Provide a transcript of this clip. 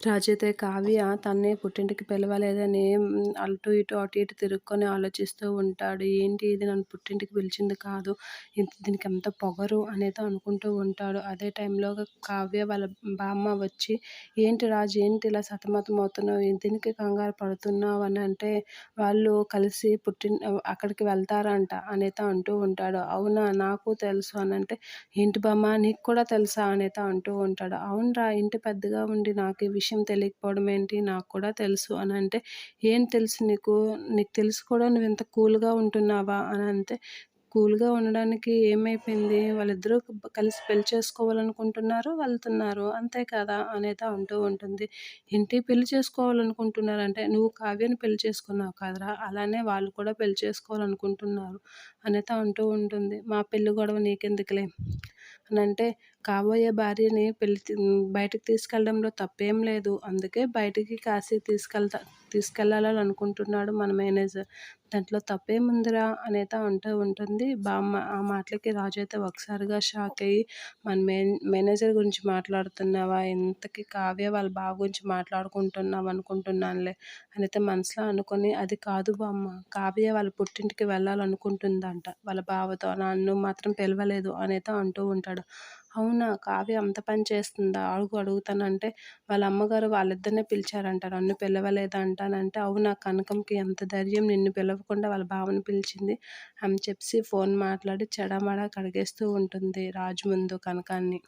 రాజైతే కావ్య తనని పుట్టింటికి పిలవలేదని అటు ఇటు తిరుక్కొని ఆలోచిస్తూ ఉంటాడు. ఏంటి ఇది నన్ను పుట్టింటికి పిలిచింది కాదు. దీనికి ఎంత పొగరు అనేది అనుకుంటూ ఉంటాడు. అదే టైంలో కావ్య వాళ్ళ బామ్మ వచ్చి, "ఏంటి రాజు ఏంటి ఇలా సతమతమవుతున్నావు? దీనికి కంగారు పడుతున్నావు" అని అంటే, వాళ్ళు కలిసి అక్కడికి వెళ్తారంట అనేత అంటూ ఉంటాడు. "అవునా! నాకు తెలుసు" అనంటే, "ఏంటి బామ్మ నీకు కూడా తెలుసా?" అనేత అంటూ ఉంటాడు. "అవునురా! ఇంటి పెద్దగా ఉండి నాకు ఈ విషయం తెలియకపోవడం ఏంటి? నాకు కూడా తెలుసు" అనంటే, "ఏం తెలుసు నీకు? నీకు తెలిసి కూడా నువ్వింత కూల్‌గా ఉంటున్నావా?" అనంటే, కూల్‌గా ఉండడానికి ఏమైపోయింది? వాళ్ళిద్దరూ కలిసి పెళ్లి చేసుకోవాలనుకుంటున్నారు, వెళ్తున్నారు. అంతే కదా! అనేత అంటూ ఉంటుంది. "ఏంటి పెళ్లి చేసుకోవాలనుకుంటున్నారంటే, నువ్వు కావ్యని పెళ్లి చేసుకున్నావు కదరా! అలానే వాళ్ళు కూడా పెళ్లి చేసుకోవాలనుకుంటున్నారు" అనేత అంటూ ఉంటుంది. "మా పెళ్లి గొడవ నీకెందుకులే" అనంటే, "కాబోయే భార్యని బయటకి తీసుకెళ్ళడంలో తప్పేం లేదు. అందుకే బయటికి కాశీ తీసుకెళ్ళాలని అనుకుంటున్నాడు మన మేనేజర్. దాంట్లో తప్పేముందిరా" అనేత అంటూ ఉంటుంది బామ్మ. ఆ మాటలకి రాజు అయితే ఒకసారిగా షాక్ అయ్యి, "మన మేనేజర్ గురించి మాట్లాడుతున్నావా? ఇంతకీ కావ్య వాళ్ళ బావ గురించి మాట్లాడుకుంటున్నావు అనుకుంటున్నానులే" అనైతే మనసులో అనుకొని, "అది కాదు బామ్మ, కావ్య వాళ్ళ పుట్టింటికి వెళ్ళాలనుకుంటుందంట వాళ్ళ బావతో. నన్ను మాత్రం పిలవలేదు" అనేత అంటూ ఉంటాడు. "అవునా! కావ్య అంత పని చేస్తుందా? అడుగుతానంటే, వాళ్ళ అమ్మగారు వాళ్ళిద్దరినే పిలిచారంట, నన్ను పిలవలేదంట" అనంటే, "అవునా! కనకంకి ఎంత ధైర్యం నిన్ను పిలవకుండా వాళ్ళ బావని పిలిచింది" అని చెప్పేసి ఫోన్ మాట్లాడి చెడామడా కడిగేస్తూ ఉంటుంది రాజు ముందు కనకాన్ని.